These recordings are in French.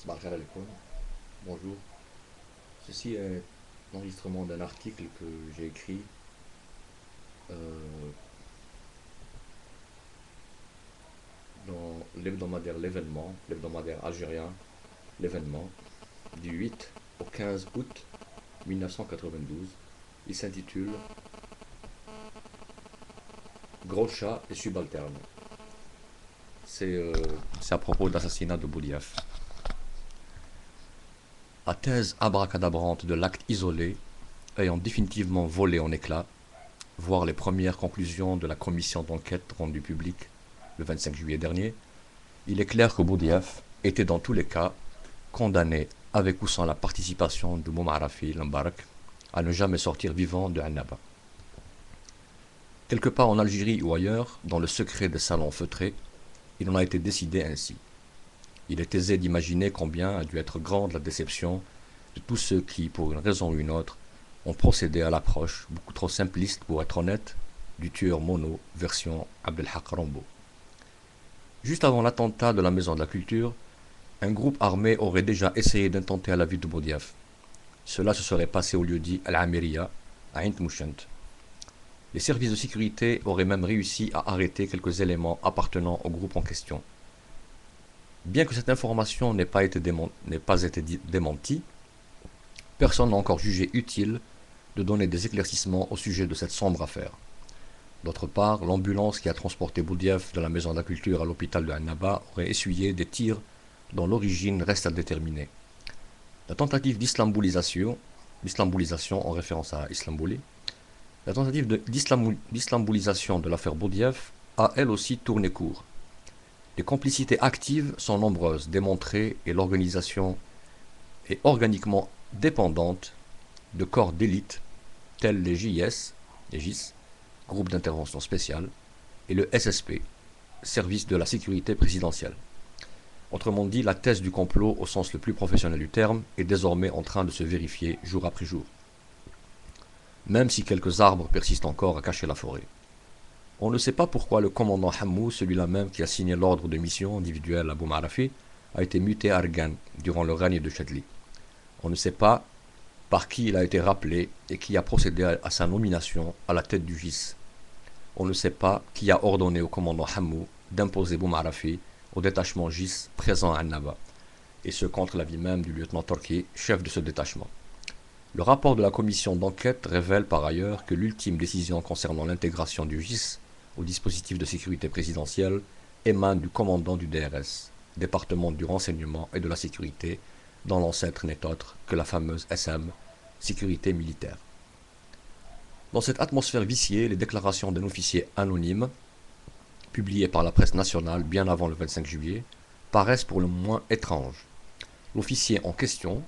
Sabah al khair alaikum. Bonjour. Ceci est l'enregistrement d'un article que j'ai écrit euh, dans l'hebdomadaire L'événement, l'hebdomadaire algérien L'événement, du 8 au 15 août 1992. Il s'intitule Gros chat et subalterne. C'est à propos de l'assassinat de Boudiaf. À thèse abracadabrante de l'acte isolé, ayant définitivement volé en éclats, voir les premières conclusions de la commission d'enquête rendue publique le 25 juillet dernier, il est clair que Boudiaf était dans tous les cas condamné, avec ou sans la participation de Moumarafi Lambarak, à ne jamais sortir vivant de Annaba. Quelque part en Algérie ou ailleurs, dans le secret des salons feutrés, il en a été décidé ainsi. Il est aisé d'imaginer combien a dû être grande la déception de tous ceux qui, pour une raison ou une autre, ont procédé à l'approche, beaucoup trop simpliste pour être honnête, du tueur mono version Abdelhak Rambo. Juste avant l'attentat de la Maison de la Culture, un groupe armé aurait déjà essayé d'intenter à la vie de Boudiaf. Cela se serait passé au lieu-dit Al-Amiria, à Ain Mouchent. Les services de sécurité auraient même réussi à arrêter quelques éléments appartenant au groupe en question. Bien que cette information n'ait pas été démentie, personne n'a encore jugé utile de donner des éclaircissements au sujet de cette sombre affaire. D'autre part, l'ambulance qui a transporté Boudiaf de la Maison de la Culture à l'hôpital de Annaba aurait essuyé des tirs dont l'origine reste à déterminer. La tentative d'islambolisation en référence à Islambouli, la tentative d'islambolisation de l'affaire Boudiaf a elle aussi tourné court. Les complicités actives sont nombreuses, démontrées, et l'organisation est organiquement dépendante de corps d'élite tels les JIS, les GIS, groupe d'intervention spéciale, et le SSP, service de la sécurité présidentielle. Autrement dit, la thèse du complot au sens le plus professionnel du terme est désormais en train de se vérifier jour après jour. Même si quelques arbres persistent encore à cacher la forêt. On ne sait pas pourquoi le commandant Hammou, celui-là même qui a signé l'ordre de mission individuelle à Boumarafi, a été muté à Argan durant le règne de Chadli. On ne sait pas par qui il a été rappelé et qui a procédé à sa nomination à la tête du GIS. On ne sait pas qui a ordonné au commandant Hammou d'imposer Boumarafi au détachement GIS présent à Annaba, et ce contre l'avis même du lieutenant Torki, chef de ce détachement. Le rapport de la commission d'enquête révèle par ailleurs que l'ultime décision concernant l'intégration du GIS au dispositif de sécurité présidentielle émane du commandant du DRS, département du renseignement et de la sécurité, dont l'ancêtre n'est autre que la fameuse SM, sécurité militaire. Dans cette atmosphère viciée, les déclarations d'un officier anonyme, publiées par la presse nationale bien avant le 25 juillet, paraissent pour le moins étranges. L'officier en question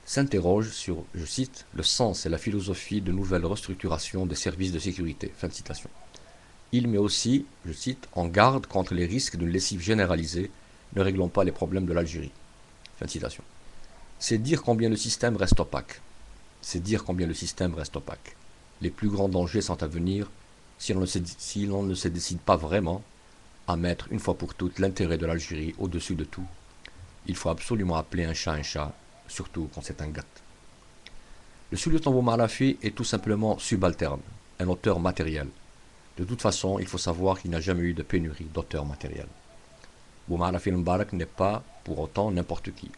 s'interroge sur, je cite, le sens et la philosophie de nouvelles restructurations des services de sécurité. Fin de citation. Il met aussi, je cite, en garde contre les risques d'une lessive généralisée ne réglant pas les problèmes de l'Algérie. Fin de citation. C'est dire combien le système reste opaque. C'est dire combien le système reste opaque. Les plus grands dangers sont à venir si l'on ne se décide pas vraiment à mettre une fois pour toutes l'intérêt de l'Algérie au-dessus de tout. Il faut absolument appeler un chat, surtout quand c'est un gâte. Le sous-lieutenant Boumarafi est tout simplement subalterne, un auteur matériel. De toute façon, il faut savoir qu'il n'y a jamais eu de pénurie d'auteurs matériels. Boumarafi Mbarak n'est pas, pour autant, n'importe qui.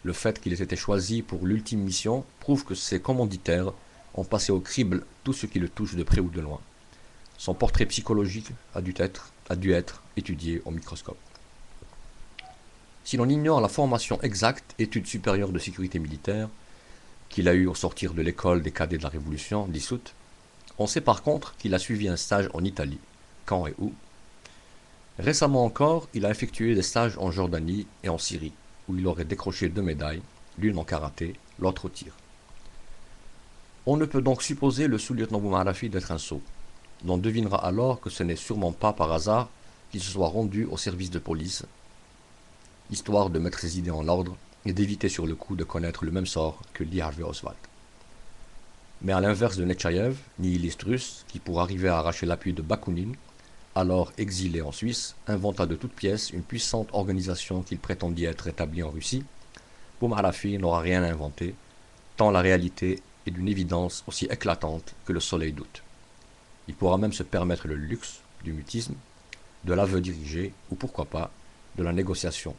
Le fait qu'il ait été choisi pour l'ultime mission prouve que ses commanditaires ont passé au crible tout ce qui le touche de près ou de loin. Son portrait psychologique a dû être étudié au microscope. Si l'on ignore la formation exacte, études supérieures de sécurité militaire, qu'il a eue au sortir de l'école des cadets de la Révolution, dissoute, on sait par contre qu'il a suivi un stage en Italie, quand et où. Récemment encore, il a effectué des stages en Jordanie et en Syrie, où il aurait décroché 2 médailles, l'une en karaté, l'autre au tir. On ne peut donc supposer le sous-lieutenant Boumarafi d'être un sot. L'on devinera alors que ce n'est sûrement pas par hasard qu'il se soit rendu au service de police, histoire de mettre ses idées en ordre et d'éviter sur le coup de connaître le même sort que Lee Harvey Oswald. Mais à l'inverse de Nechayev, nihiliste russe, qui pour arriver à arracher l'appui de Bakounine, alors exilé en Suisse, inventa de toutes pièces une puissante organisation qu'il prétendit être établie en Russie. Boumarafi n'aura rien inventé, tant la réalité est d'une évidence aussi éclatante que le soleil d'août. Il pourra même se permettre le luxe du mutisme, de l'aveu dirigé, ou pourquoi pas, de la négociation.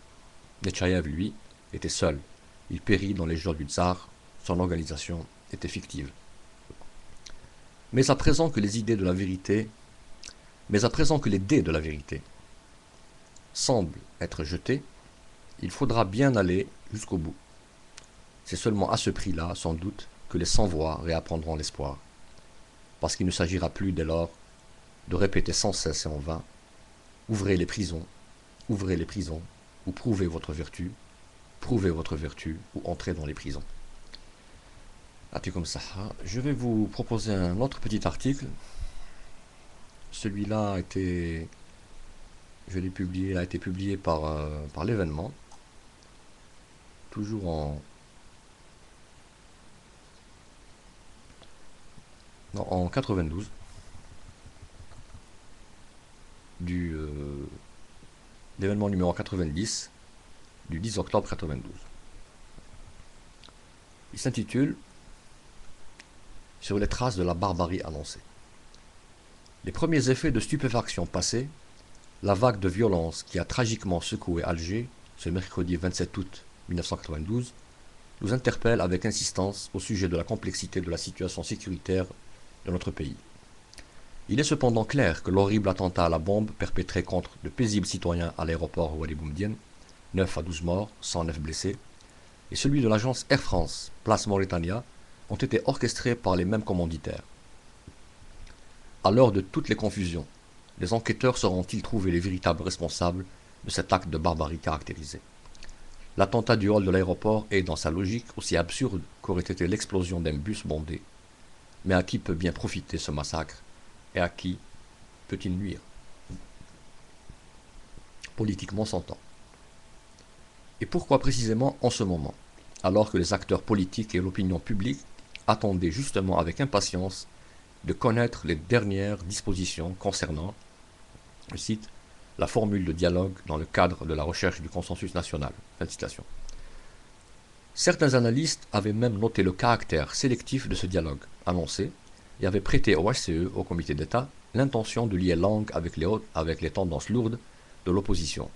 Nechayev, lui, était seul. Il périt dans les jours du tsar, son organisation était fictive. Mais à présent que les dés de la vérité semblent être jetés, il faudra bien aller jusqu'au bout. C'est seulement à ce prix-là, sans doute, que les sans-voix réapprendront l'espoir. Parce qu'il ne s'agira plus dès lors de répéter sans cesse et en vain « Ouvrez les prisons, ou prouvez votre vertu, ou entrez dans les prisons ». Comme ça, je vais vous proposer un autre petit article. Celui-là a été publié par l'événement, toujours en 92, l'événement numéro 90 du 10 octobre 92. Il s'intitule « Sur les traces de la barbarie annoncée ». Les premiers effets de stupéfaction passés, la vague de violence qui a tragiquement secoué Alger ce mercredi 27 août 1992 nous interpelle avec insistance au sujet de la complexité de la situation sécuritaire de notre pays. Il est cependant clair que l'horrible attentat à la bombe perpétré contre de paisibles citoyens à l'aéroport Ouali Boumedienne, 9 à 12 morts, 109 blessés, et celui de l'agence Air France, Place Mauritania, ont été orchestrés par les mêmes commanditaires. À l'heure de toutes les confusions, les enquêteurs sauront-ils trouver les véritables responsables de cet acte de barbarie caractérisé? L'attentat du hall de l'aéroport est, dans sa logique, aussi absurde qu'aurait été l'explosion d'un bus bondé. Mais à qui peut bien profiter ce massacre, et à qui peut-il nuire? Politiquement s'entend. Et pourquoi précisément en ce moment, alors que les acteurs politiques et l'opinion publique attendaient justement avec impatience de connaître les dernières dispositions concernant, je cite, la formule de dialogue dans le cadre de la recherche du consensus national. Fin de citation. Certains analystes avaient même noté le caractère sélectif de ce dialogue annoncé et avaient prêté au HCE, au comité d'État, l'intention de lier langue avec les tendances lourdes de l'opposition.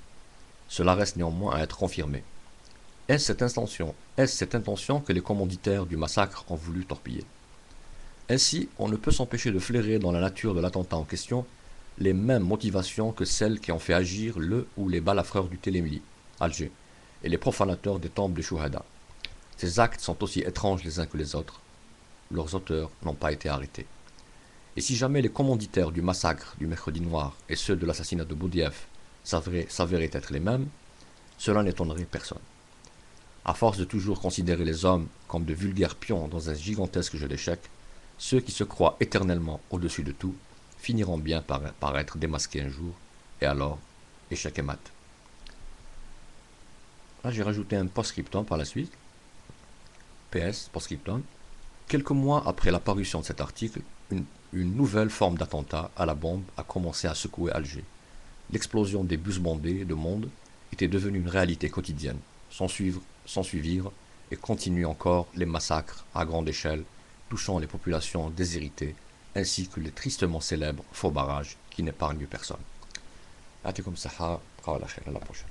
Cela reste néanmoins à être confirmé. Est-ce cette intention que les commanditaires du massacre ont voulu torpiller? Ainsi, on ne peut s'empêcher de flairer dans la nature de l'attentat en question les mêmes motivations que celles qui ont fait agir le ou les balafreurs du Télémili, Alger, et les profanateurs des tombes de Chouhada. Ces actes sont aussi étranges les uns que les autres. Leurs auteurs n'ont pas été arrêtés. Et si jamais les commanditaires du massacre du Mercredi Noir et ceux de l'assassinat de Boudiaf s'avéraient être les mêmes, cela n'étonnerait personne. À force de toujours considérer les hommes comme de vulgaires pions dans un gigantesque jeu d'échecs, ceux qui se croient éternellement au-dessus de tout finiront bien par être démasqués un jour, et alors, échec et mat. Là, j'ai rajouté un post-scriptum par la suite. PS, post-scriptum. Quelques mois après la parution de cet article, une nouvelle forme d'attentat à la bombe a commencé à secouer Alger. L'explosion des bus bondés de monde était devenue une réalité quotidienne. S'ensuivirent et continuent encore les massacres à grande échelle touchant les populations déshéritées ainsi que les tristement célèbres faux barrages qui n'épargnent personne. À la prochaine.